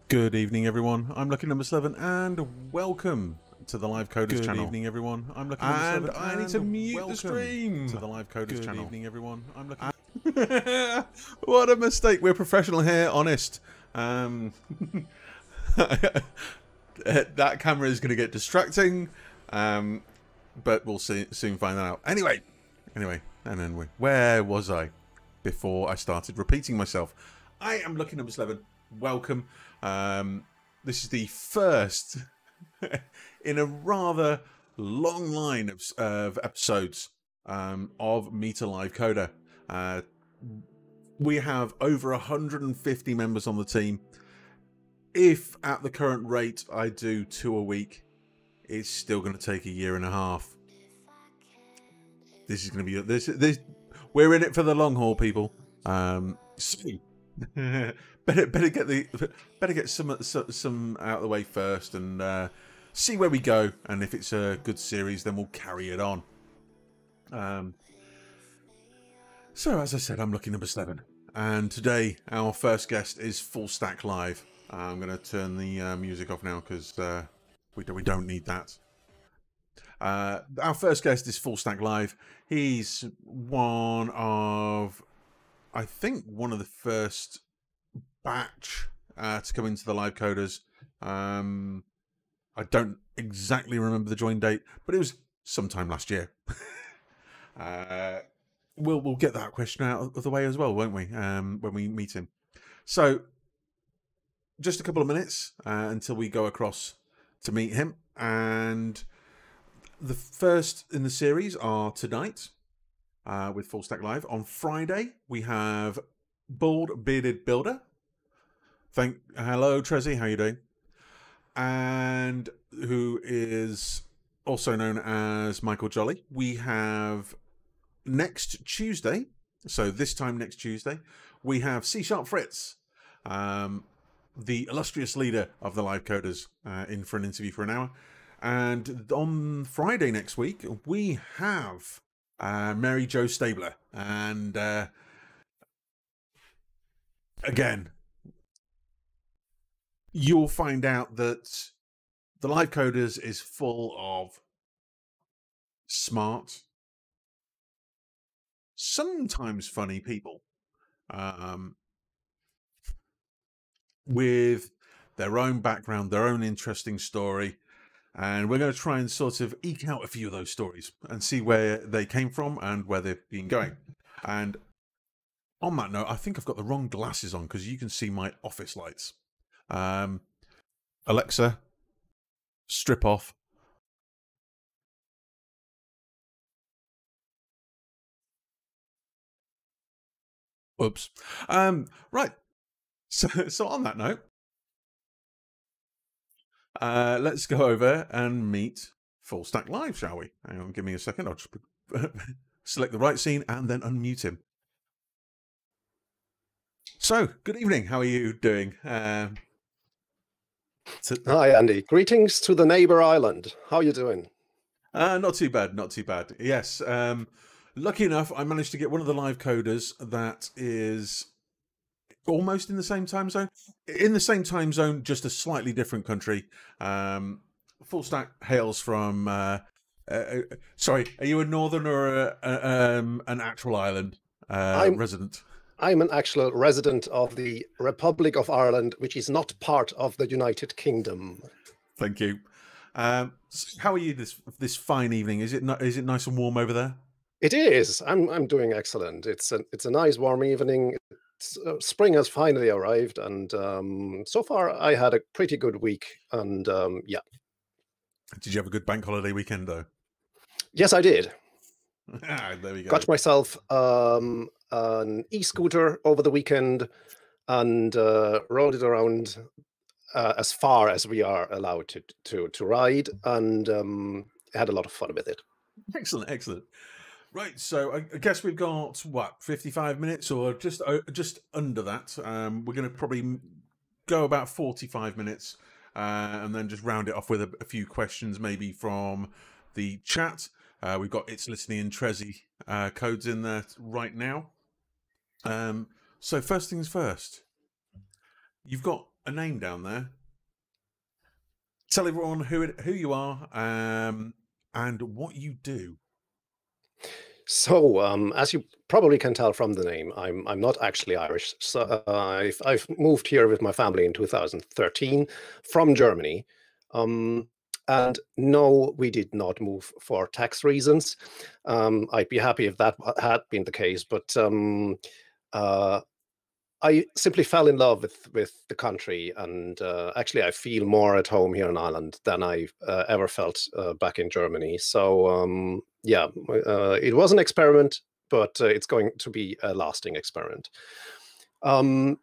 Good evening, everyone. I'm Lucky Number 7, and welcome to the Live Coders channel. Good evening, everyone. I'm Lucky Number 7, and I need to mute the stream to the Live Coders channel. Good evening, everyone. I'm Lucky. What a mistake. We're professional here, honest. That camera is going to get distracting, but we'll soon find that out. Anyway, and then where was I before I started repeating myself? I am Lucky Number 7. Welcome. This is the first in a rather long line of episodes of Meet a Live Coder. We have over 150 members on the team. If at the current rate I do 2 a week, it's still going to take a year and a half. This is going to be this. We're in it for the long haul, people. So better get some out of the way first, and see where we go. And if it's a good series, then we'll carry it on. So as I said, I'm Lucky Number 7, and today our first guest is FullStackLive. I'm going to turn the music off now because we don't need that. Our first guest is FullStackLive. He's one of, I think, one of the first batch to come into the Live Coders. I don't exactly remember the join date, but it was sometime last year. We'll get that question out of the way as well, won't we? When we meet him. So, just a couple of minutes until we go across to meet him, and the first in the series are tonight with FullStackLive. On Friday, we have Bald Bearded Builder. Hello, Trezzy, how you doing? And who is also known as Michael Jolly. We have next Tuesday, so this time next Tuesday, we have C# Fritz, the illustrious leader of the Live Coders, in for an interview for an hour. And on Friday next week, we have Mary Jo Stabler. And again, you'll find out that the Live Coders is full of smart, sometimes funny people, with their own background, their own interesting story. And we're going to try and sort of eke out a few of those stories and see where they came from and where they've been going. And on that note, I think I've got the wrong glasses on because you can see my office lights. Alexa, strip off. Oops. Right. So on that note, let's go over and meet FullStackLive, shall we? Hang on, give me a second. I'll just select the right scene and then unmute him. So, good evening. How are you doing? Hi, Andy. Greetings to the neighbor island. How are you doing? Not too bad, not too bad. Yes. Lucky enough, I managed to get one of the Live Coders that is almost in the same time zone. In the same time zone, just a slightly different country. FullStack hails from... sorry, are you a northern or an actual island resident? I'm an actual resident of the Republic of Ireland, which is not part of the United Kingdom. Thank you. How are you this fine evening? Is it nice and warm over there? It is. I'm doing excellent. It's a nice warm evening. Spring has finally arrived, and so far I had a pretty good week. And yeah. Did you have a good bank holiday weekend though? Yes, I did. There we go. Got myself an e-scooter over the weekend and rode it around as far as we are allowed to ride, and had a lot of fun with it. Excellent, excellent. Right, so I guess we've got, what, 55 minutes or just under that. We're going to probably go about 45 minutes and then just round it off with a few questions maybe from the chat. We've got It's Listening and Trezzy codes in there right now. So first things first, you've got a name down there. Tell everyone who you are and what you do. So, as you probably can tell from the name, I'm not actually Irish. So I've moved here with my family in 2013 from Germany. And no, we did not move for tax reasons. I'd be happy if that had been the case, but I simply fell in love with the country, and actually I feel more at home here in Ireland than I've ever felt back in Germany. So yeah, it was an experiment, but it's going to be a lasting experiment. On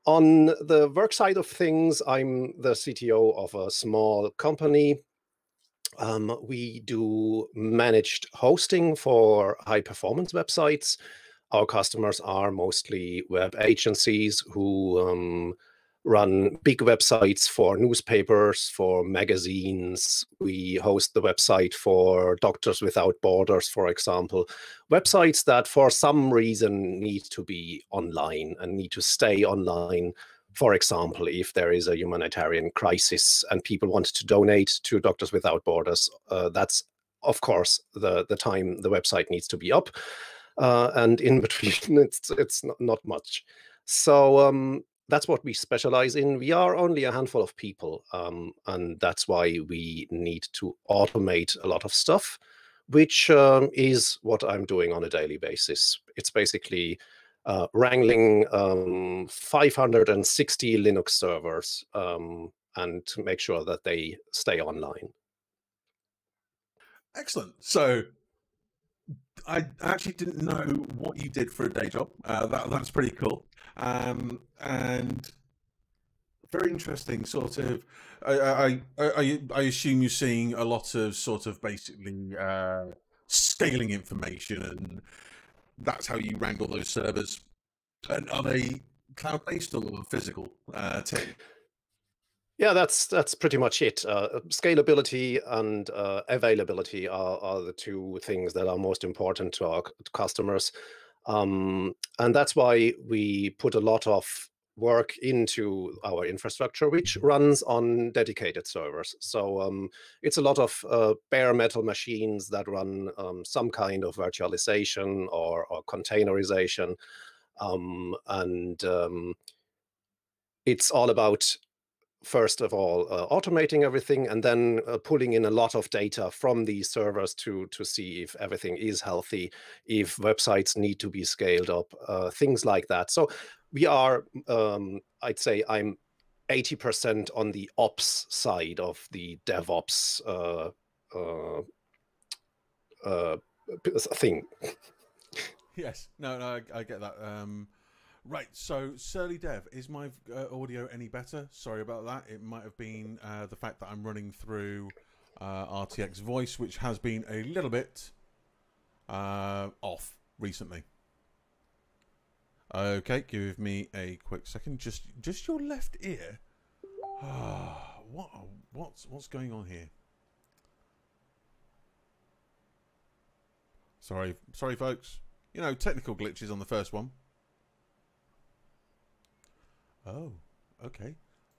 the work side of things, I'm the CTO of a small company. We do managed hosting for high-performance websites. Our customers are mostly web agencies who run big websites for newspapers, for magazines. We host the website for Doctors Without Borders, for example. Websites that for some reason need to be online and need to stay online. For example, if there is a humanitarian crisis and people want to donate to Doctors Without Borders, that's, of course, the time the website needs to be up. And in between, it's not much. So that's what we specialize in. We are only a handful of people, and that's why we need to automate a lot of stuff, which is what I'm doing on a daily basis. It's basically wrangling 560 Linux servers and to make sure that they stay online. Excellent. So I actually didn't know what you did for a day job. That's pretty cool. And Very interesting. Sort of. I assume you're seeing a lot of sort of basically scaling information, and that's how you wrangle those servers. And are they cloud-based or physical? Yeah, that's pretty much it. Scalability and availability are the two things that are most important to our customers. And that's why we put a lot of work into our infrastructure, which runs on dedicated servers. So it's a lot of bare metal machines that run some kind of virtualization or containerization. And it's all about, first of all, automating everything, and then pulling in a lot of data from these servers to see if everything is healthy, if websites need to be scaled up, things like that. So we are, I'd say I'm 80% on the ops side of the DevOps thing. Yes, no, I get that. Right, so Surly Dev, is my audio any better? Sorry about that. It might have been the fact that I'm running through RTX Voice, which has been a little bit off recently. Okay, give me a quick second. Just your left ear. What's going on here? Sorry, folks. You know, technical glitches on the first one. Oh, okay.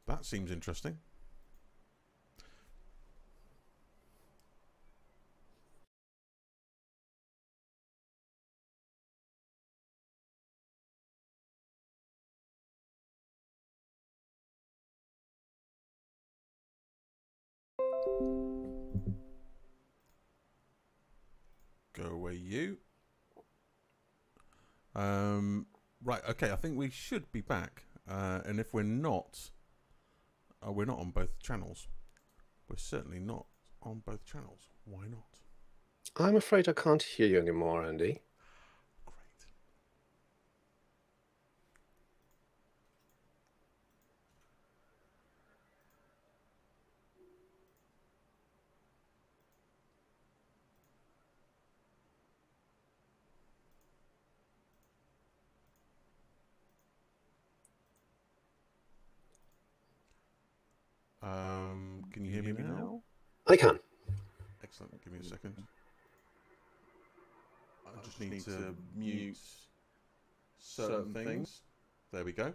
That seems interesting. Go away, you. Right, okay, I think we should be back. And if we're not on both channels. We're certainly not on both channels. Why not? I'm afraid I can't hear you anymore, Andy. Great. Can you hear me now? I can. Excellent. Give me a second. I just need to mute certain things. There we go.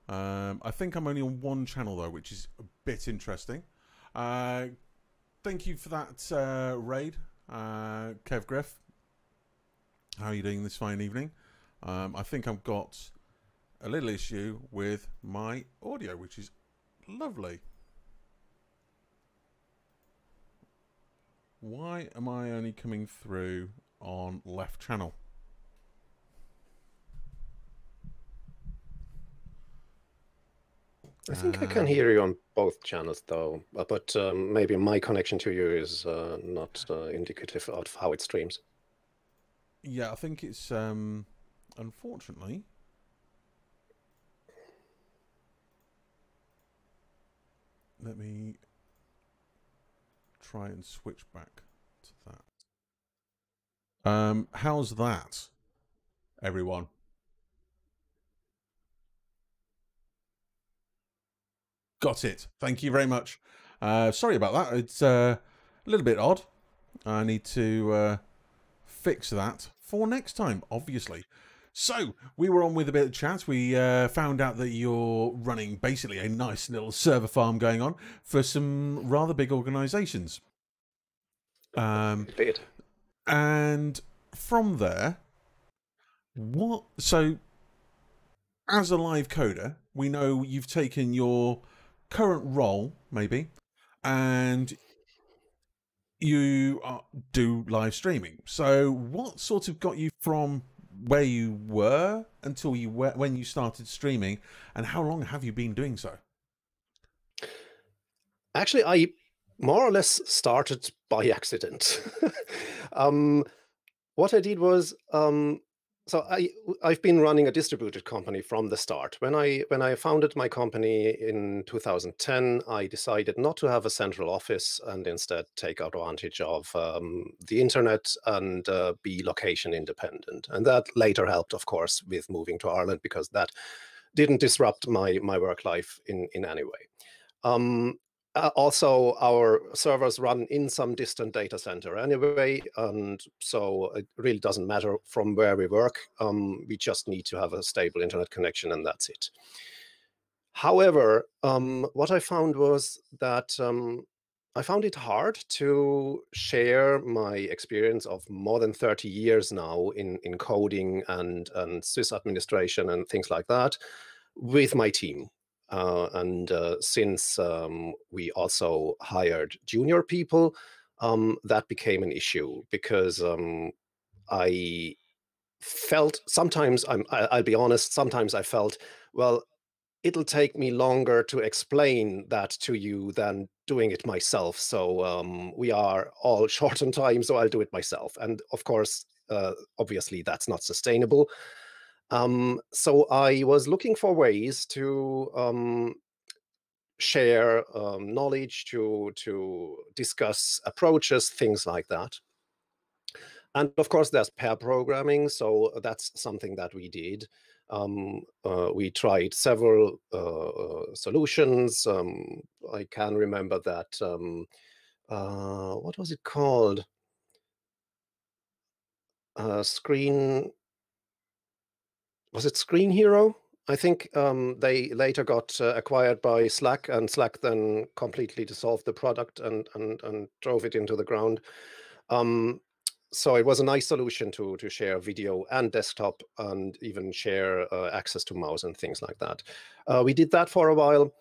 I think I'm only on one channel though, which is a bit interesting. Thank you for that raid, Kev Griff. How are you doing this fine evening? I think I've got a little issue with my audio, which is lovely. Why am I only coming through on left channel? I think I can hear you on both channels, though, but maybe my connection to you is not indicative of how it streams. Yeah, I think it's, unfortunately... Let me try and switch back to that. How's that, everyone? Got it. Thank you very much. Sorry about that. It's a little bit odd. I need to fix that for next time, obviously. So, we were on with a bit of chat. We found out that you're running basically a nice little server farm going on for some rather big organisations. Indeed. And from there, so as a live coder, we know you've taken your current role, maybe, and you do live streaming. So what sort of got you from where you were until when you started streaming, and how long have you been doing so? Actually, I more or less started by accident. What I did was So I've been running a distributed company from the start. When I founded my company in 2010, I decided not to have a central office and instead take advantage of the internet and be location independent. And that later helped, of course, with moving to Ireland, because that didn't disrupt my work life in any way. Um, Also, our servers run in some distant data center anyway, and so it really doesn't matter from where we work. We just need to have a stable internet connection, and that's it. However, what I found was that I found it hard to share my experience of more than 30 years now in coding and sys administration and things like that with my team. And since we also hired junior people, that became an issue, because I felt sometimes, I'll be honest, sometimes I felt, well, it'll take me longer to explain that to you than doing it myself. So we are all short on time, so I'll do it myself. And of course, obviously, that's not sustainable. So I was looking for ways to share knowledge, to discuss approaches, things like that. And of course, there's pair programming, so that's something that we did. We tried several solutions. I can remember that. What was it called? Screen. Was it Screen Hero? I think they later got acquired by Slack, and Slack then completely dissolved the product and drove it into the ground. So it was a nice solution to share video and desktop, and even share access to mouse and things like that. We did that for a while,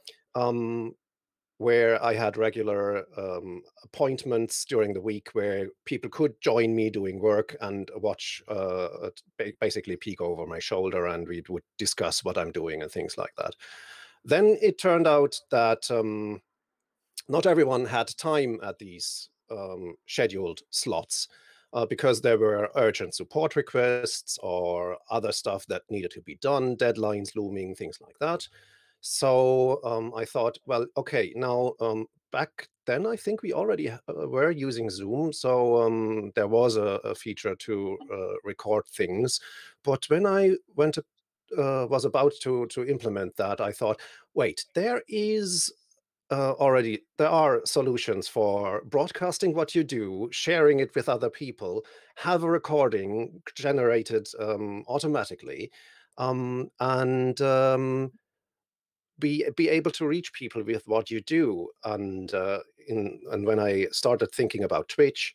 where I had regular appointments during the week where people could join me doing work and watch, basically peek over my shoulder, and we would discuss what I'm doing and things like that. Then it turned out that not everyone had time at these scheduled slots, because there were urgent support requests or other stuff that needed to be done, deadlines looming, things like that. So I thought, well, okay, now back then I think we already were using Zoom, so there was a feature to record things. But when I was about to implement that, I thought, wait, there are solutions for broadcasting what you do, sharing it with other people, have a recording generated automatically, and be able to reach people with what you do. And when I started thinking about Twitch,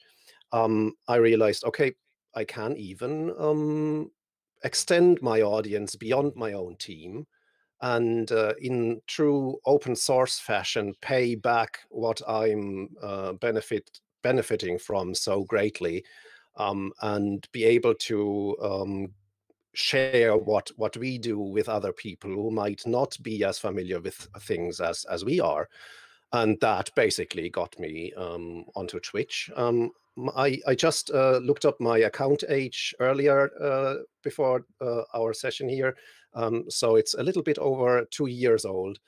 I realized, okay, I can even extend my audience beyond my own team, and in true open source fashion, pay back what I'm benefiting from so greatly, and be able to share what we do with other people who might not be as familiar with things as we are. And that basically got me onto Twitch. I just looked up my account age earlier, before our session here. So it's a little bit over 2 years old.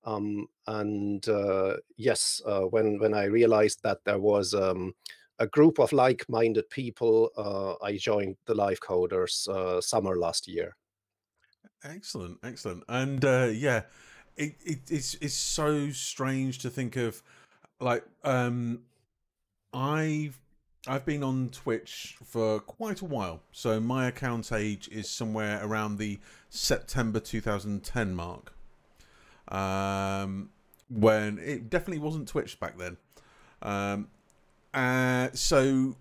And yes, when I realized that there was a group of like-minded people, I joined the Live Coders summer last year. Excellent, excellent. And yeah, it's so strange to think of, like, I've I've been on Twitch for quite a while, so my account age is somewhere around the September 2010 mark. Um, when it definitely wasn't Twitch back then. Um, so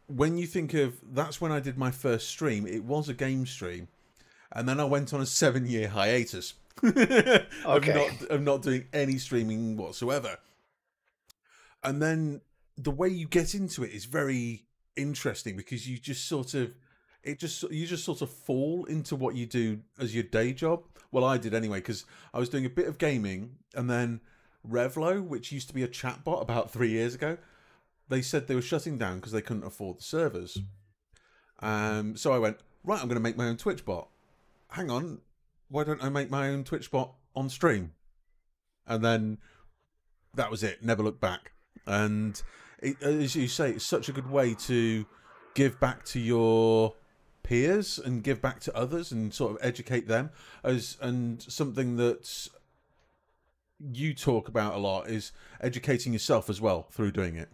when you think of, that's when I did my first stream, it was a game stream, and then I went on a 7-year hiatus Okay. of not doing any streaming whatsoever. And then the way you get into it is very interesting, because you just sort of, you just sort of fall into what you do as your day job. Well, I did anyway, because I was doing a bit of gaming, and then Revlo, which used to be a chatbot about 3 years ago, they said they were shutting down because they couldn't afford the servers. So I went, right, I'm going to make my own Twitch bot. Hang on, why don't I make my own Twitch bot on stream? And then that was it. Never looked back. And as you say, it's such a good way to give back to your peers and give back to others and sort of educate them. And something that you talk about a lot is educating yourself as well through doing it.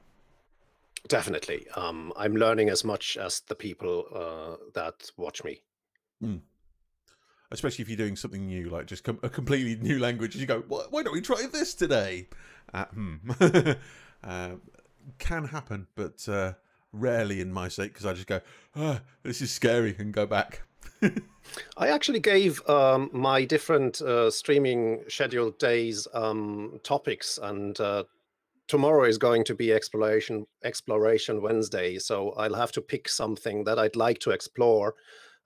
Definitely. I'm learning as much as the people that watch me. Mm. Especially if you're doing something new, like just a completely new language. You go, why don't we try this today? Can happen, but rarely in my sake, because I just go, oh, this is scary, and go back. I actually gave my different streaming scheduled days topics, and tomorrow is going to be Exploration Wednesday, so I'll have to pick something that I'd like to explore,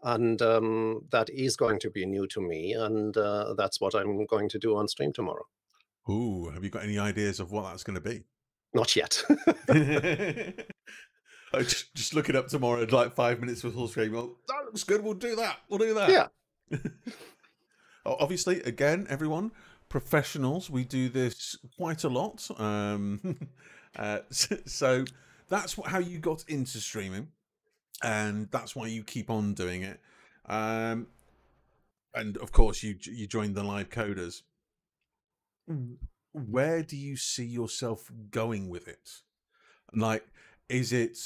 and that is going to be new to me, and that's what I'm going to do on stream tomorrow. Ooh, have you got any ideas of what that's going to be? Not yet. Just look it up tomorrow at like 5 minutes for full stream. Well, that looks good. We'll do that. We'll do that. Yeah. Obviously, again, everyone, professionals, we do this quite a lot. So that's how you got into streaming, and that's why you keep on doing it. And of course, you joined the Live Coders. Where do you see yourself going with it? Like, is it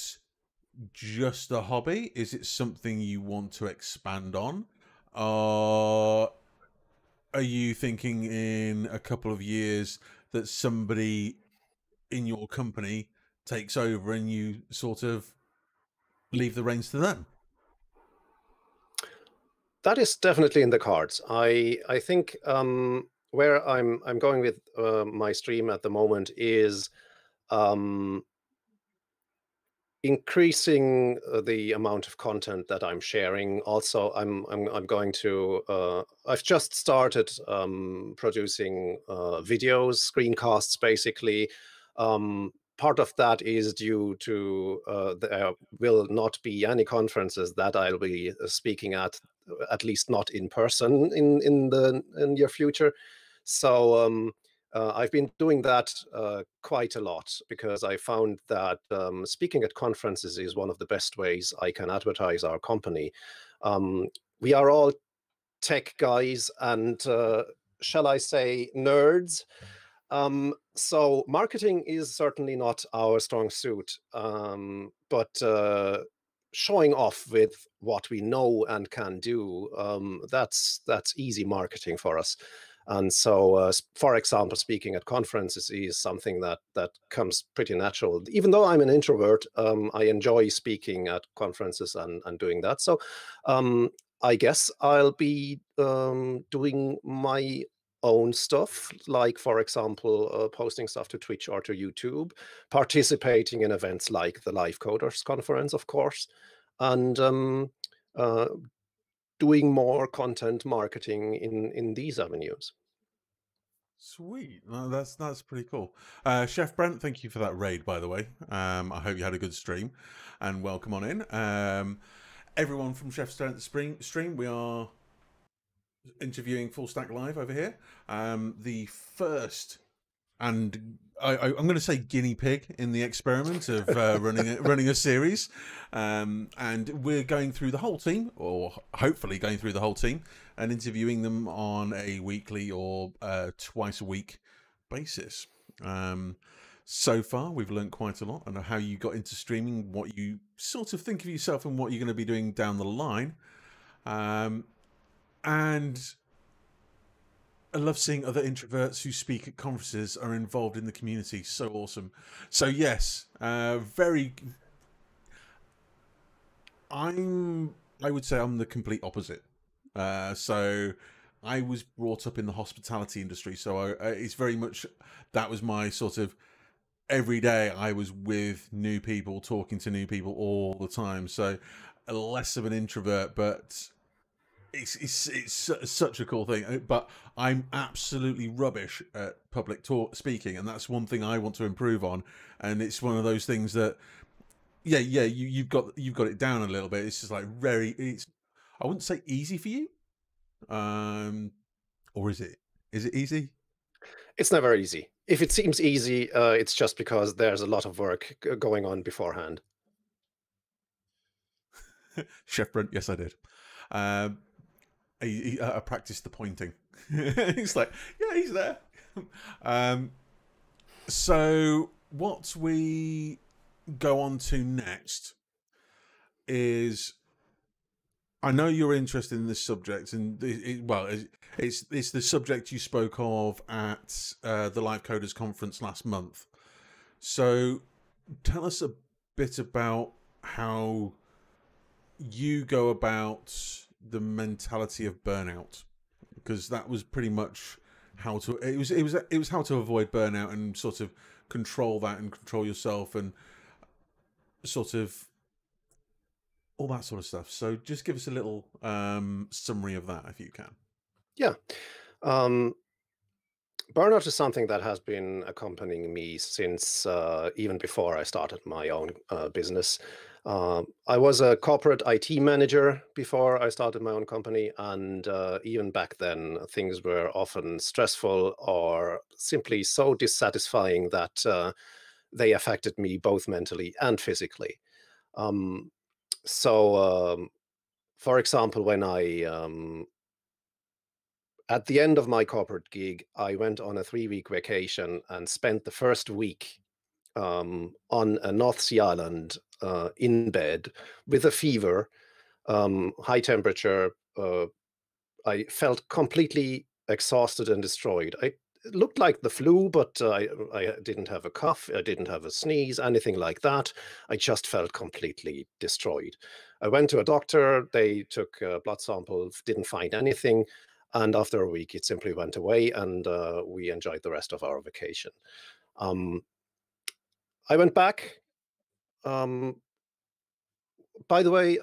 just a hobby? Is it something you want to expand on? Are you thinking in a couple of years that somebody in your company takes over and you sort of leave the reins to them? That is definitely in the cards. I think where I'm going with my stream at the moment is increasing the amount of content that I'm sharing. Also, I'm going to I've just started producing videos, screencasts, basically. Part of that is due to there will not be any conferences that I'll be speaking at least not in person in the near future. So I've been doing that quite a lot, because I found that speaking at conferences is one of the best ways I can advertise our company. We are all tech guys and, shall I say, nerds. So marketing is certainly not our strong suit, but showing off with what we know and can do, that's easy marketing for us. And so, for example, speaking at conferences is something that comes pretty natural. Even though I'm an introvert, I enjoy speaking at conferences and doing that. So I guess I'll be doing my own stuff, like, for example, posting stuff to Twitch or to YouTube, participating in events like the Live Coders conference, of course, and doing more content marketing in these avenues. Sweet. No, that's pretty cool. Chef Brent, thank you for that raid, by the way. I hope you had a good stream, and welcome on in. Everyone from Chef Brent's stream, we are interviewing FullStackLive over here. The first, and I'm going to say guinea pig in the experiment of running a series, and we're going through the whole team, or hopefully going through the whole team, and interviewing them on a weekly or twice a week basis. So far, we've learned quite a lot on how you got into streaming, what you sort of think of yourself, and what you're going to be doing down the line. And I love seeing other introverts who speak at conferences are involved in the community. So awesome. So yes, I would say I'm the complete opposite. So I was brought up in the hospitality industry. So it's very much, that was my sort of every day. I was with new people, talking to new people all the time. So less of an introvert, but it's such a cool thing. But I'm absolutely rubbish at public speaking, and that's one thing I want to improve on. And it's one of those things that, yeah, you've got it down a little bit. It's just like it's I wouldn't say easy for you. Or is it? Is it easy? It's never easy. If it seems easy, it's just because there's a lot of work going on beforehand. Chef Brent, yes, I did. I practiced the pointing. He's like, yeah, he's there. So what we go on to next is, I know you're interested in this subject, and it's the subject you spoke of at the Live Coders Conference last month. So tell us a bit about how you go about the mentality of burnout, because that was pretty much how to it was how to avoid burnout and sort of control that and control yourself and sort of all that sort of stuff. So just give us a little summary of that if you can. Yeah. Um, Burnout is something that has been accompanying me since even before I started my own business. I was a corporate IT manager before I started my own company, and even back then, things were often stressful or simply so dissatisfying that they affected me both mentally and physically. Um, so, for example, when at the end of my corporate gig, I went on a 3-week vacation and spent the first week on a North Sea island in bed with a fever, high temperature. I felt completely exhausted and destroyed. It looked like the flu, but I didn't have a cough, I didn't have a sneeze, anything like that. I just felt completely destroyed. I went to a doctor, they took blood samples, didn't find anything. And after a week, it simply went away, and we enjoyed the rest of our vacation. Um, I went back. Um, by the way,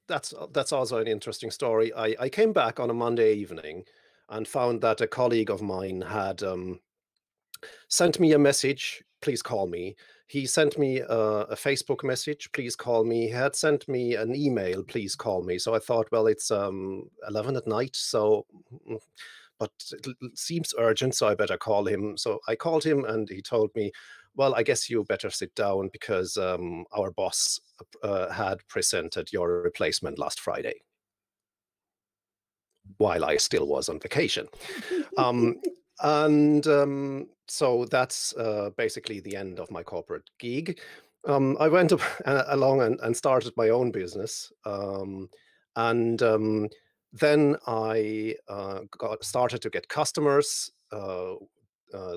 that's also an interesting story. I came back on a Monday evening and found that a colleague of mine had sent me a message, please call me. He sent me a Facebook message, please call me. He had sent me an email, please call me. So I thought, well, it's 11 at night, so but it seems urgent, so I better call him. So I called him, and he told me, well, I guess you better sit down because our boss had presented your replacement last Friday while I still was on vacation. And so that's basically the end of my corporate gig. I went along and started my own business. And then I started to get customers.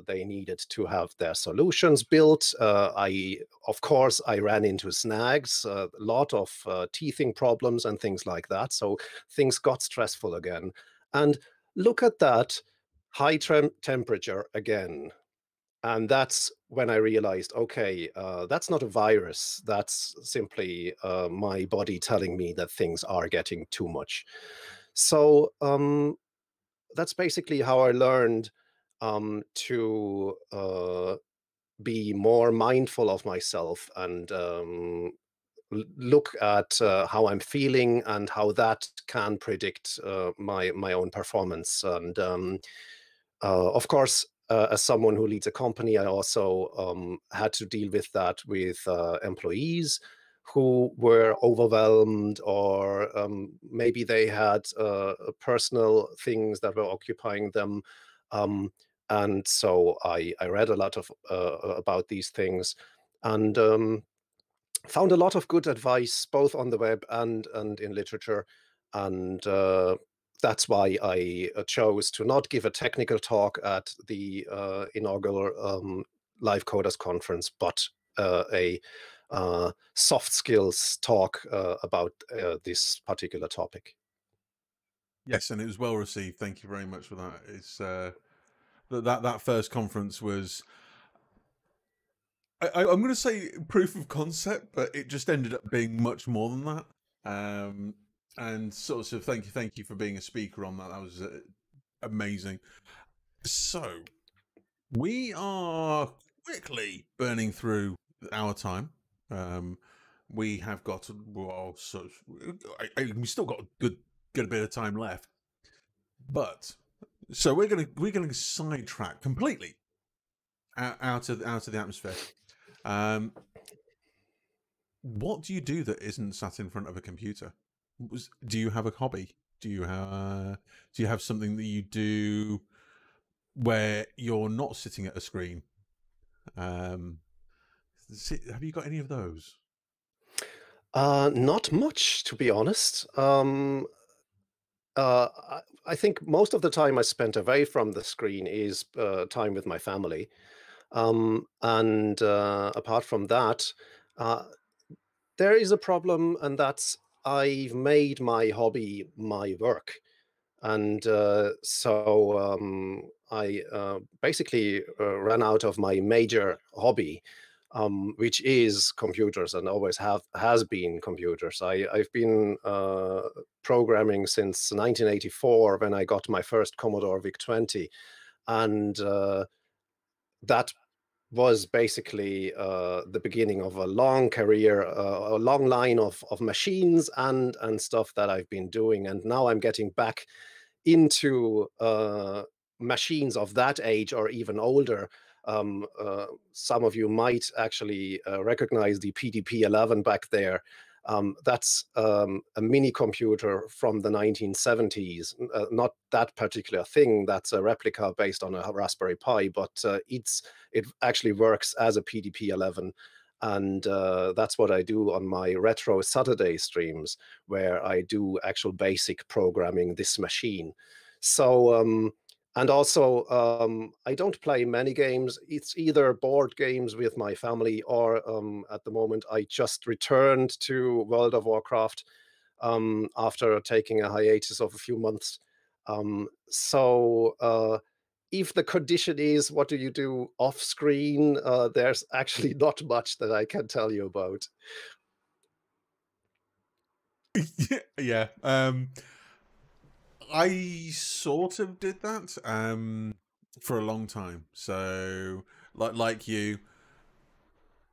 They needed to have their solutions built. Of course, I ran into snags, a lot of teething problems and things like that. So things got stressful again. And look at that, high temperature again. And that's when I realized, okay, that's not a virus. That's simply my body telling me that things are getting too much. So that's basically how I learned to be more mindful of myself and look at how I'm feeling and how that can predict my own performance. And of course, as someone who leads a company, I also had to deal with that with employees who were overwhelmed, or maybe they had personal things that were occupying them. And so I read a lot of about these things, and found a lot of good advice both on the web and in literature. And that's why I chose to not give a technical talk at the inaugural Live Coders Conference, but a soft skills talk about this particular topic. Yes, and it was well received. Thank you very much for that. It's that first conference was, I'm going to say proof of concept, but it just ended up being much more than that. And sort of thank you for being a speaker on that. That was amazing. So we are quickly burning through our time. We have got, well, so we still got a good got a bit of time left. But so we're gonna sidetrack completely out of the atmosphere. What do you do that isn't sat in front of a computer? Do you have a hobby? Do you have something that you do where you're not sitting at a screen? Have you got any of those? Not much, to be honest. I think most of the time I spent away from the screen is time with my family. And apart from that, there is a problem, and that's I've made my hobby my work. And so I basically ran out of my major hobby, which is computers, and always has been computers. I've been programming since 1984 when I got my first Commodore VIC-20, and that was basically the beginning of a long career, a long line of machines and stuff that I've been doing. And now I'm getting back into machines of that age or even older. Some of you might actually recognize the PDP-11 back there. That's a mini computer from the 1970s. Not that particular thing. That's a replica based on a Raspberry Pi, but it actually works as a PDP-11. And that's what I do on my Retro Saturday streams, where I do actual basic programming this machine. So, and also, I don't play many games. It's either board games with my family, or at the moment, I just returned to World of Warcraft after taking a hiatus of a few months. So if the condition is, what do you do off screen? There's actually not much that I can tell you about. Yeah. I sort of did that for a long time. So, like you,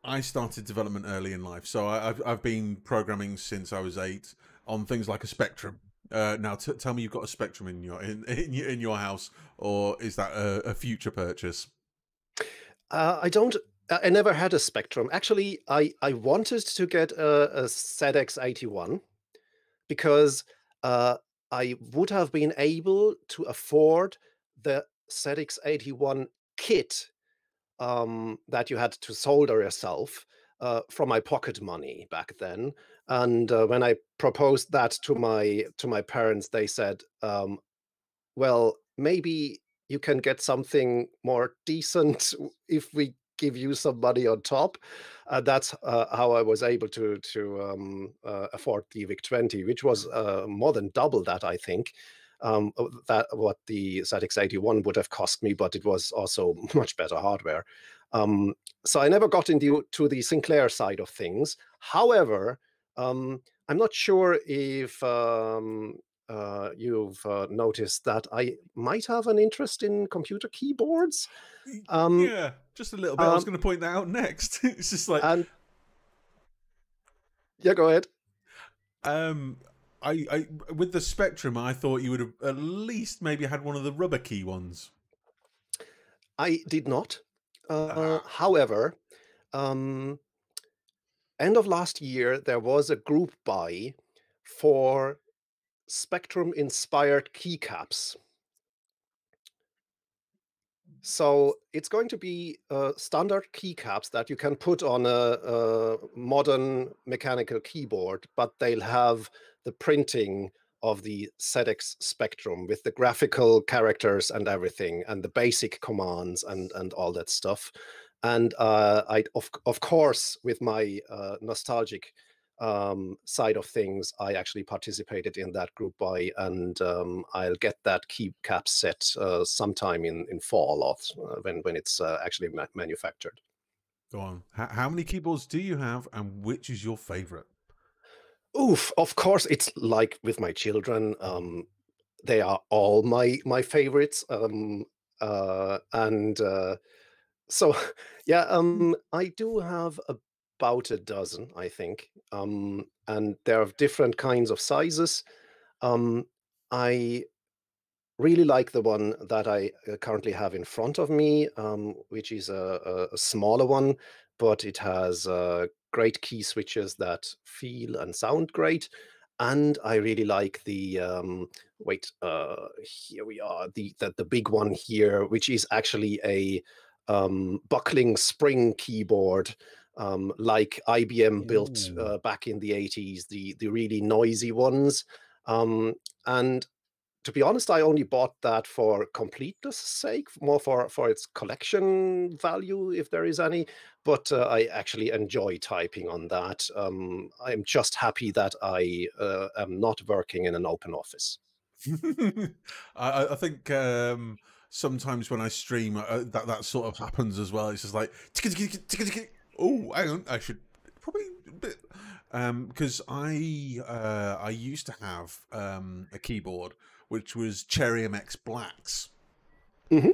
I started development early in life. So I've been programming since I was 8 on things like a Spectrum. Now, tell me you've got a Spectrum in your house, or is that a future purchase? I don't. I never had a Spectrum. Actually, I wanted to get a ZX81 because I would have been able to afford the ZX81 kit that you had to solder yourself from my pocket money back then. And when I proposed that to my parents, they said, well, maybe you can get something more decent if we give you some money on top. That's how I was able to afford the VIC-20, which was more than double that, I think. That what the ZX81 would have cost me, but it was also much better hardware. So I never got into the Sinclair side of things. However, I'm not sure if you've noticed that I might have an interest in computer keyboards. Yeah, just a little bit. I was going to point that out next. It's just like, and yeah, go ahead. I with the Spectrum, I thought you would have at least maybe had one of the rubber key ones. I did not. However, end of last year, there was a group buy for Spectrum-inspired keycaps. So it's going to be standard keycaps that you can put on a modern mechanical keyboard, but they'll have the printing of the ZX Spectrum with the graphical characters and everything, and the basic commands and all that stuff. And I, of course, with my nostalgic side of things, I actually participated in that group buy, and I'll get that keycap set sometime in fall, or when it's actually manufactured. Go on. How many keyboards do you have, and which is your favorite? Oof! Of course, it's like with my children. They are all my favorites, and so yeah. I do have about a dozen, I think, and they're of different kinds of sizes. I really like the one that I currently have in front of me, which is a smaller one, but it has great key switches that feel and sound great. And I really like the here we are, the big one here, which is actually a buckling spring keyboard, like IBM built Ooh. back in the 80s, the really noisy ones. And to be honest, I only bought that for completeness sake, more for its collection value, if there is any. But I actually enjoy typing on that. I'm just happy that I am not working in an open office. I think sometimes when I stream, that sort of happens as well. It's just like, oh, hang on, I should probably because I used to have a keyboard which was Cherry MX Blacks. Hmm.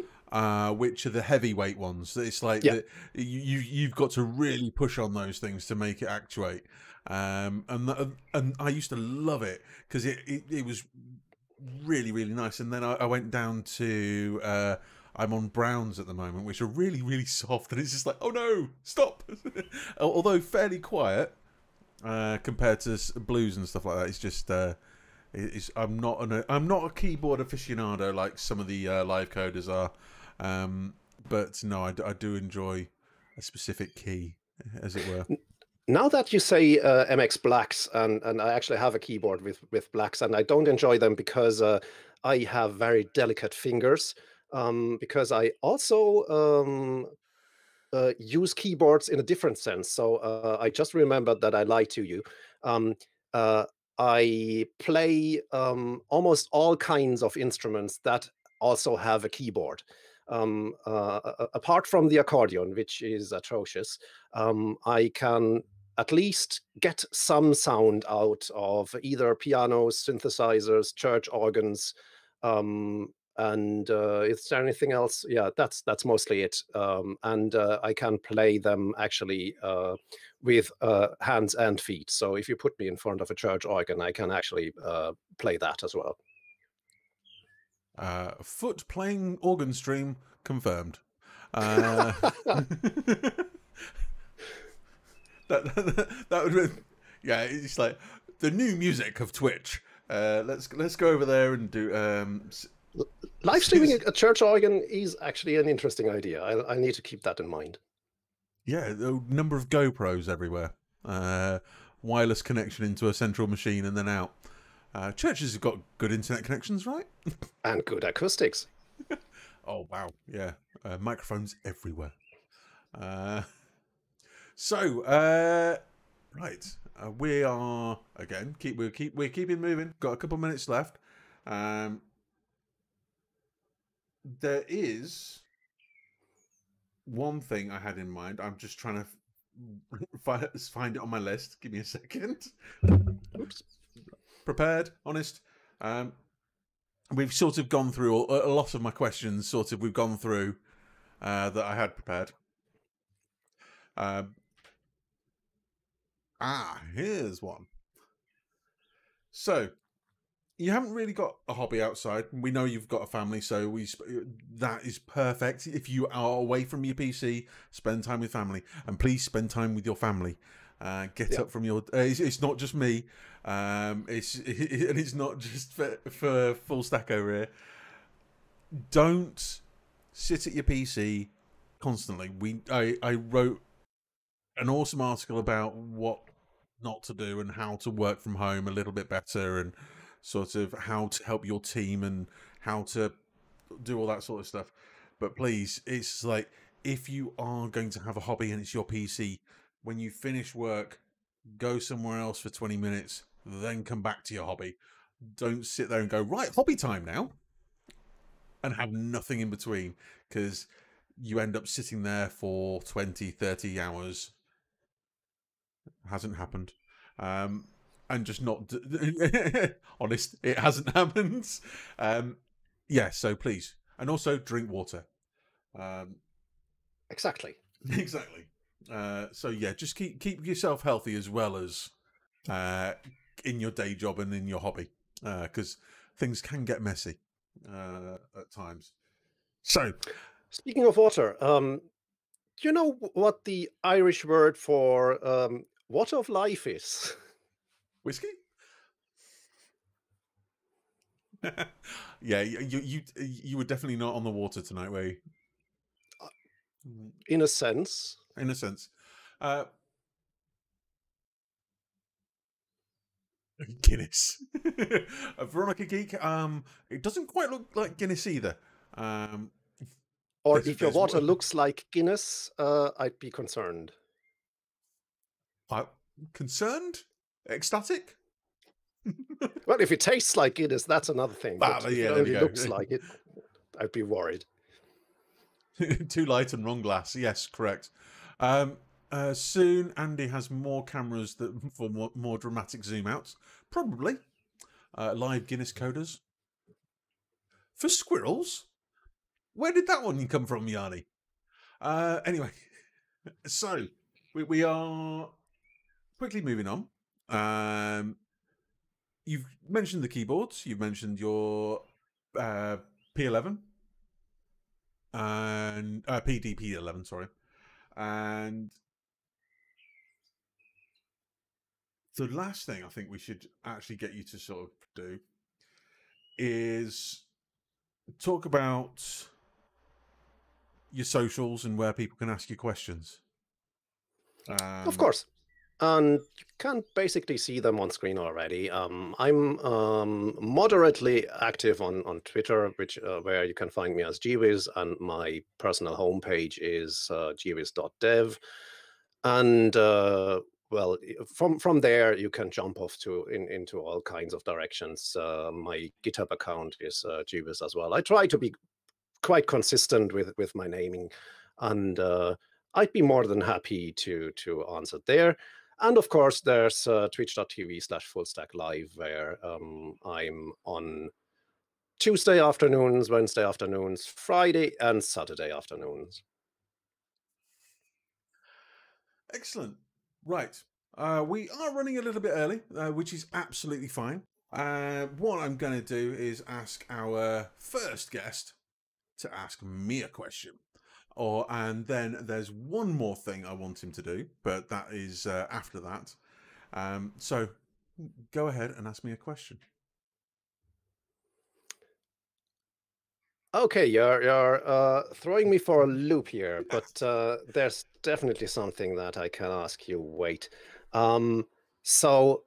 Which are the heavyweight ones. It's like Yeah. you've got to really push on those things to make it actuate. And I used to love it because it was really nice. And then I went down to I'm on browns at the moment, which are really soft, and it's just like, oh no, stop. Although fairly quiet compared to blues and stuff like that. It's just I'm not a keyboard aficionado like some of the live coders are, but no, I do enjoy a specific key, as it were. Now that you say MX Blacks, and I actually have a keyboard with blacks, and I don't enjoy them because I have very delicate fingers. Because I also use keyboards in a different sense. So I just remembered that I lied to you. Um, uh, I play almost all kinds of instruments that also have a keyboard. Apart from the accordion, which is atrocious, I can at least get some sound out of either pianos, synthesizers, church organs, and is there anything else? Yeah, that's mostly it. And I can play them actually with hands and feet. So if you put me in front of a church organ, I can actually play that as well. Foot playing organ stream confirmed. Uh, that would be, yeah. It's like the new music of Twitch. Let's go over there and do Live streaming a church organ is actually an interesting idea. I need to keep that in mind. yeah, the number of GoPros everywhere. Wireless connection into a central machine and then out. Churches have got good internet connections, right? And good acoustics. Oh wow, yeah. Microphones everywhere. So, right, we are again. We're keeping moving. Got a couple minutes left. There is one thing I had in mind. I'm just trying to find it on my list. Give me a second. Oops. Prepared, honest. We've sort of gone through a lot of my questions. Sort of, we've gone through that I had prepared. Here's one. So, you haven't really got a hobby outside. We know you've got a family, so that is perfect. If you are away from your PC, spend time with family, and please spend time with your family. Get up from your. It's not just me. It's not just for Full Stack over here. Don't sit at your PC constantly. I wrote an awesome article about what not to do and how to work from home a little bit better, and sort of how to help your team and how to do all that sort of stuff. But please, it's like, if you are going to have a hobby and it's your PC, when you finish work, go somewhere else for 20 minutes, then come back to your hobby. Don't sit there and go, right, hobby time now, and have nothing in between, because you end up sitting there for 20, 30 hours. Hasn't happened. And just not honest, it hasn't happened. Yeah, so please, and also drink water. Exactly. Exactly. So yeah, just keep yourself healthy as well as in your day job and in your hobby. because things can get messy at times. So, Speaking of water, do you know what the Irish word for water of life is? whiskey. Yeah, you were definitely not on the water tonight, were you? In a sense. In a sense. Guinness. A Veronica Geek. It doesn't quite look like Guinness either. Or if your water looks like Guinness, I'd be concerned. Concerned? Ecstatic? Well, if it tastes like Guinness, that's another thing. But if it only looks like it, I'd be worried. Too light and wrong glass. Yes, correct. Soon, Andy has more cameras for more dramatic zoom outs. Probably. Live Guinness coders. For squirrels? Where did that one come from, Yanni? Anyway, so we are quickly moving on. You've mentioned the keyboards. You've mentioned your P11 and PDP11, sorry. And the last thing I think we should actually get you to sort of do is talk about your socials and where people can ask you questions. Of course. And you can basically see them on screen already. I'm moderately active on Twitter, where you can find me as gwiz, and my personal homepage is gwiz.dev. And well, from there you can jump off into all kinds of directions. My GitHub account is gwiz as well. I try to be quite consistent with my naming, and I'd be more than happy to answer there. And of course, there's twitch.tv/FullStackLive, where I'm on Tuesday afternoons, Wednesday afternoons, Friday and Saturday afternoons. Excellent. Right. We are running a little bit early, which is absolutely fine. What I'm going to do is ask our first guest to ask me a question. And then there's one more thing I want him to do, but that is after that. So go ahead and ask me a question. Okay, you're throwing me for a loop here, but there's definitely something that I can ask you. Wait. So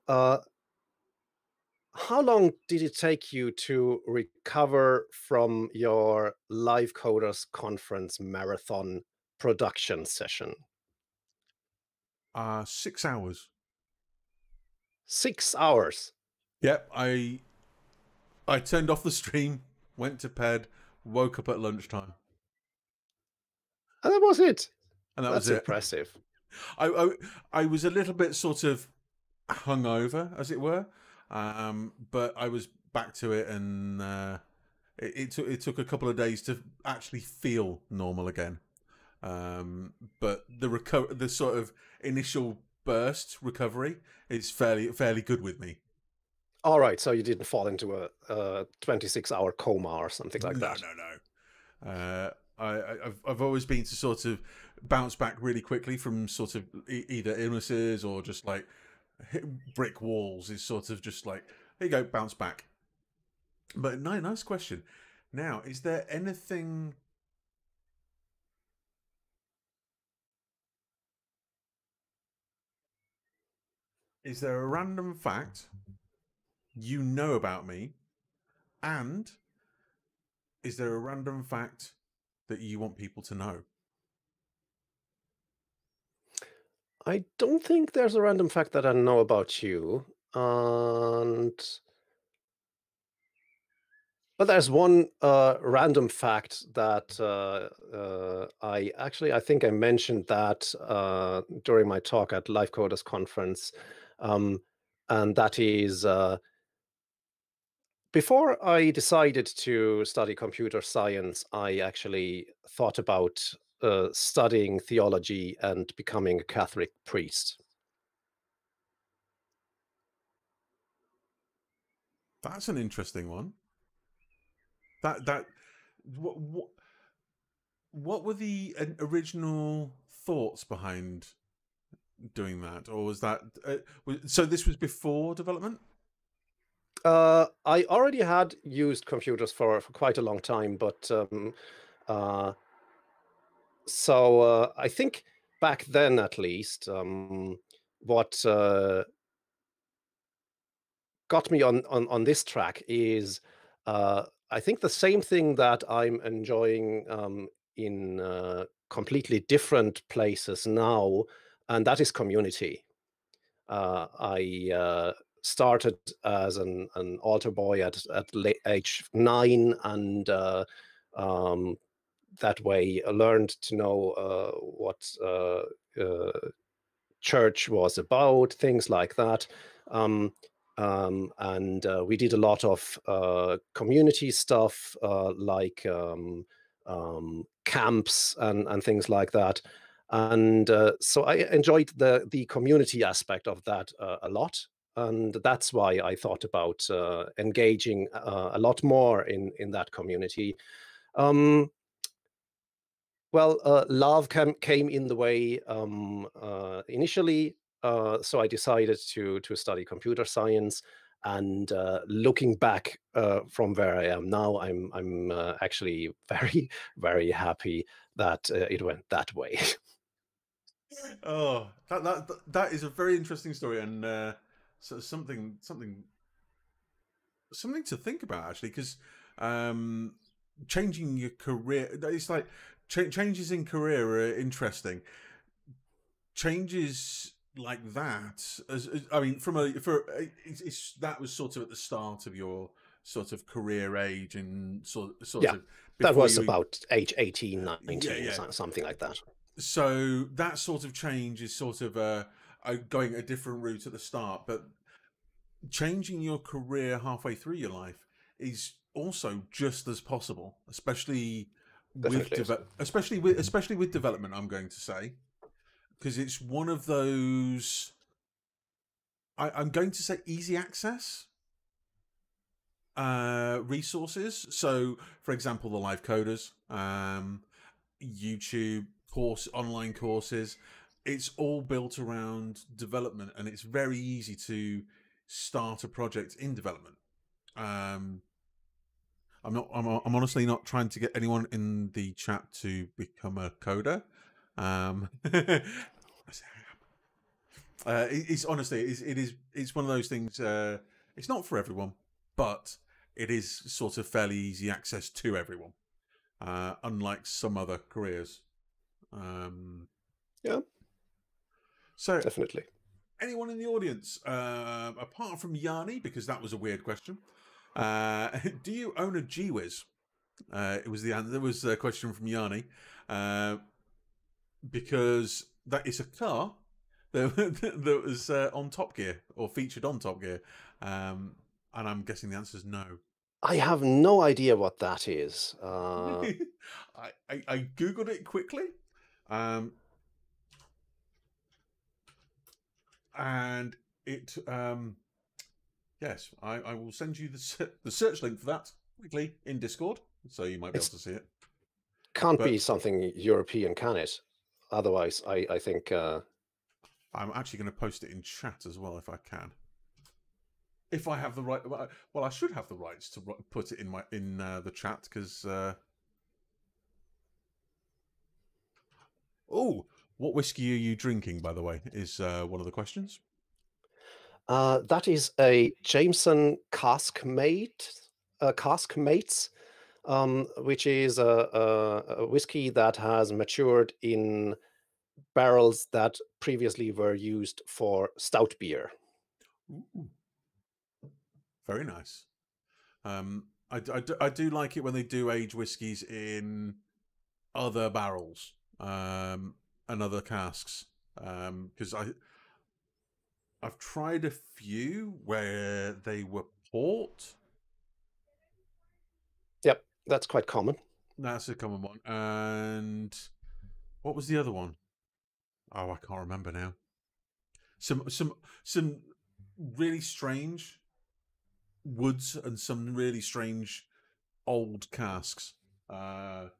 how long did it take you to recover from your Live Coders Conference marathon production session? 6 hours. 6 hours? Yep, I turned off the stream, went to bed, woke up at lunchtime. And that was it. And That's impressive. I was a little bit sort of hungover, as it were, but I was back to it, and it took a couple of days to actually feel normal again. But the sort of initial burst recovery is fairly good with me. All right, so you didn't fall into a 26-hour coma or something like that. No. I've always been to sort of bounce back really quickly from sort of either illnesses or just like hit brick walls. Is sort of just like, there you go, bounce back. But nice question. Now, is there anything? Is there a random fact you know about me? And is there a random fact that you want people to know? I don't think there's a random fact that I know about you. But there's one random fact that I think I mentioned that during my talk at Live Coders Conference. And that is, before I decided to study computer science, I actually thought about studying theology and becoming a Catholic priest. That's an interesting one. That what were the original thoughts behind doing that, or was that so? This was before development. I already had used computers for quite a long time, but I think back then, at least, what got me on this track is I think the same thing that I'm enjoying in completely different places now, and that is community. I started as an altar boy at late age 9, and that way I learned to know what church was about, things like that. And we did a lot of community stuff, like camps and things like that. And so I enjoyed the community aspect of that a lot. And that's why I thought about engaging a lot more in that community. Um, well, love came in the way initially, so I decided to study computer science. And looking back from where I am now, I'm actually very happy that it went that way. Oh, that is a very interesting story, and so something to think about, actually, because um, changing your career, it's like changes in career are interesting. Changes like that, I mean, that was sort of at the start of your sort of career age, and sort Yeah, of that before was you. about age 18, Yeah, 19, yeah. something like that. So that sort of change is sort of going a different route at the start, but changing your career halfway through your life is also just as possible, especially with Definitely is. especially with development. I'm going to say, because it's one of those. I'm going to say easy access resources. So, for example, the live coders, YouTube online courses. It's all built around development, and it's very easy to start a project in development. Um, I'm not. I'm honestly not trying to get anyone in the chat to become a coder. It's honestly, it's one of those things. It's not for everyone, but it is sort of fairly easy access to everyone. Unlike some other careers. Yeah, So, definitely. anyone in the audience, apart from Yanni, because that was a weird question, do you own a G-Wiz? It was the answer. There was a question from Yanni, because that is a car that was on Top Gear, or featured on Top Gear, and I'm guessing the answer is no. I have no idea what that is. I googled it quickly, um, and it yes, I will send you the search link for that quickly in Discord, so you might be able It to see it. can't be But something European, can it? Otherwise, I think I'm actually going to post it in chat as well if I can. If I have the right, well, I should have the rights to put it in the chat, because. Oh, what whiskey are you drinking, by the way? Is one of the questions. that is a Jameson cask mates, which is a whiskey that has matured in barrels that previously were used for stout beer. Ooh, very nice. I do like it when they do age whiskies in other barrels, and other casks, because I've tried a few where they were port. Yep, that's quite common. That's a common one. And what was the other one? Oh, I can't remember now. Some really strange woods and some really strange old casks that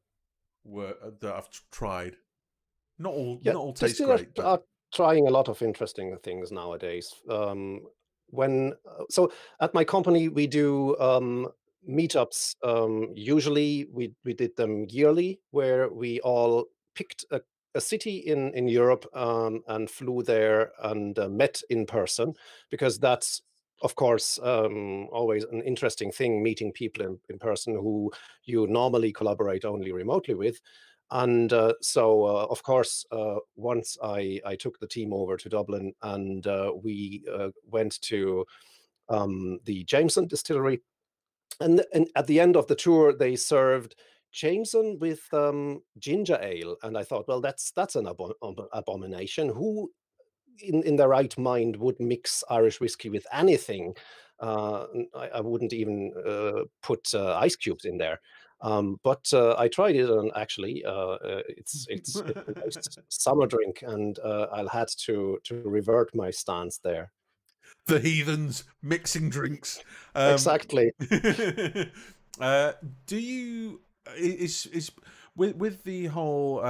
I've tried. Not Yeah, all taste distillers great, but are trying a lot of interesting things nowadays. So at my company, we do meetups. Usually, we did them yearly, where we all picked a city in Europe and flew there and met in person, because that's, of course, always an interesting thing, meeting people in person who you normally collaborate only remotely with. And of course, once I took the team over to Dublin, and we went to the Jameson distillery. And at the end of the tour, they served Jameson with ginger ale. And I thought, well, that's an abomination. Who in their right mind would mix Irish whiskey with anything? I wouldn't even put ice cubes in there. But I tried it, and actually, it's a nice summer drink, and I'll had to revert my stance there. the heathens mixing drinks. Exactly. Do you is with the whole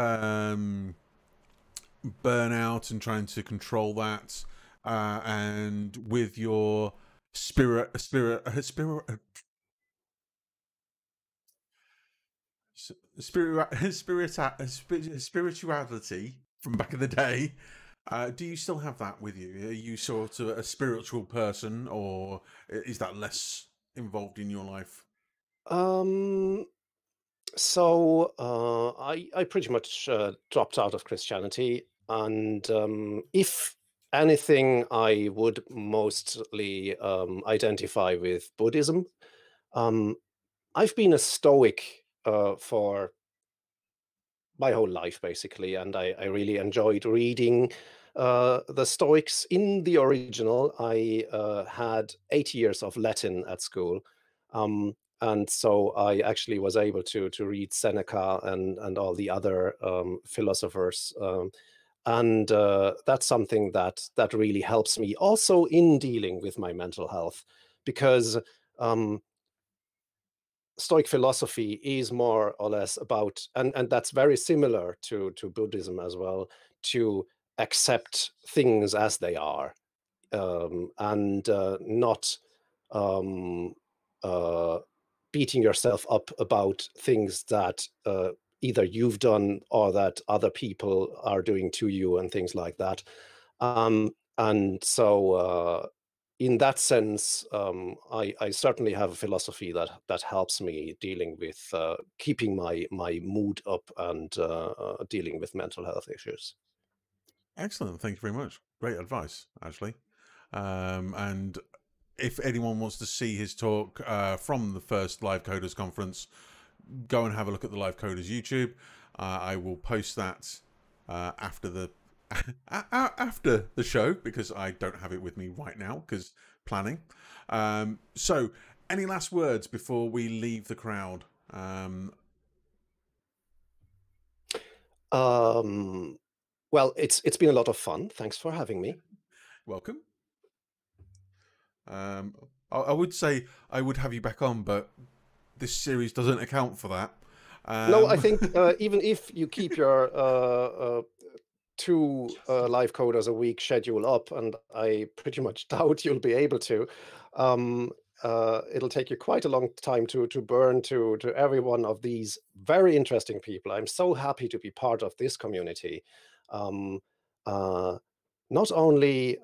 burnout and trying to control that, and with your spirituality from back in the day, do you still have that with you? Are you sort of a spiritual person, or is that less involved in your life? Um, I pretty much dropped out of Christianity, and if anything, I would mostly identify with Buddhism. Um, I've been a Stoic for my whole life, basically, and I really enjoyed reading the Stoics. In the original, I had 8 years of Latin at school, and so I actually was able to read Seneca and all the other philosophers, and that's something that really helps me also in dealing with my mental health, because um, Stoic philosophy is more or less about, and that's very similar to Buddhism as well, to accept things as they are, and not um, uh, beating yourself up about things that either you've done or that other people are doing to you, and things like that. And so in that sense, I certainly have a philosophy that helps me dealing with keeping my mood up, and dealing with mental health issues. Excellent. Thank you very much. Great advice, actually. And if anyone wants to see his talk from the first Live Coders conference, go and have a look at the Live Coders YouTube. I will post that after the after the show, because I don't have it with me right now because planning. So, any last words before we leave the crowd? Well, it's been a lot of fun. Thanks for having me. Welcome. I would say I would have you back on, but this series doesn't account for that. No, I think even if you keep your two live coders a week schedule up, and I pretty much doubt you'll be able to, it'll take you quite a long time to burn to every one of these very interesting people. I'm so happy to be part of this community. Um, Not only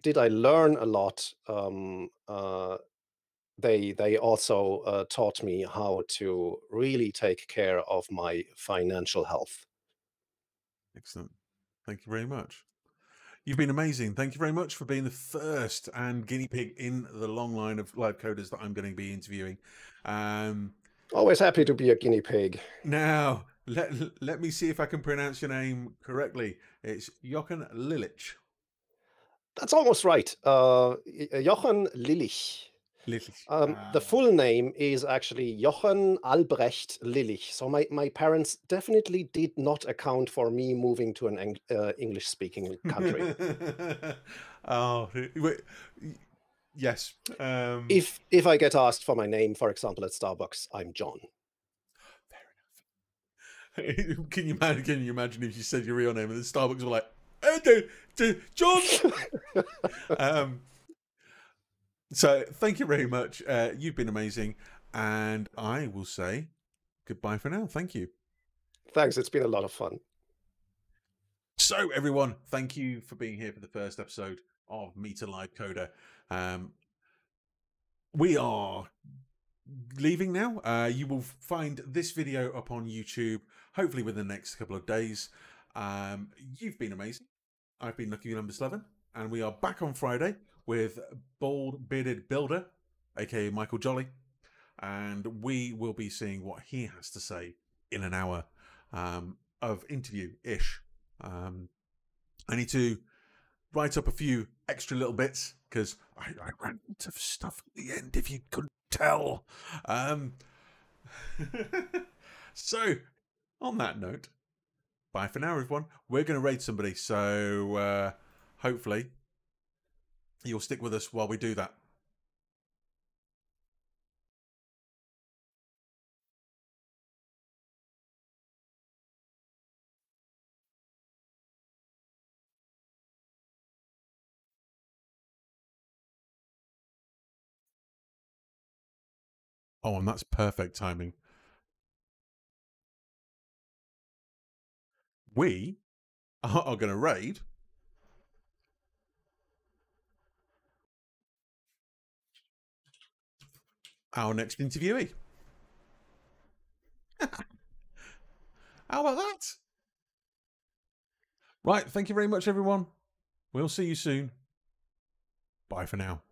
did I learn a lot, they also taught me how to really take care of my financial health. Excellent. Thank you very much. You've been amazing. Thank you very much for being the first and guinea pig in the long line of live coders that I'm going to be interviewing. Always happy to be a guinea pig. Now, let me see if I can pronounce your name correctly. It's Jochen Lilich. That's almost right. Jochen Lilich. Lilich. The full name is actually Jochen Albrecht Lilich. So my parents definitely did not account for me moving to an English-speaking country. Oh, wait. Yes. If I get asked for my name, for example, at Starbucks, I'm John. Can you imagine if you said your real name and the Starbucks were like, hey, John? So thank you very much. You've been amazing. And I will say goodbye for now. Thank you. Thanks. It's been a lot of fun. So everyone, thank you for being here for the first episode of Meet a Live Coder. We are leaving now. You will find this video up on YouTube, hopefully within the next couple of days. You've been amazing. I've been Lucky Number 11, and we are back on Friday with Bald Bearded Builder, aka Michael Jolly, and we will be seeing what he has to say in an hour of interview-ish. I need to write up a few extra little bits because I ran out of stuff at the end, if you couldn't tell. So, on that note, bye for now, everyone. We're going to raid somebody, so hopefully you'll stick with us while we do that. Oh, and that's perfect timing. We are going to raid our next interviewee. How about that? Right, thank you very much, everyone. We'll see you soon. Bye for now.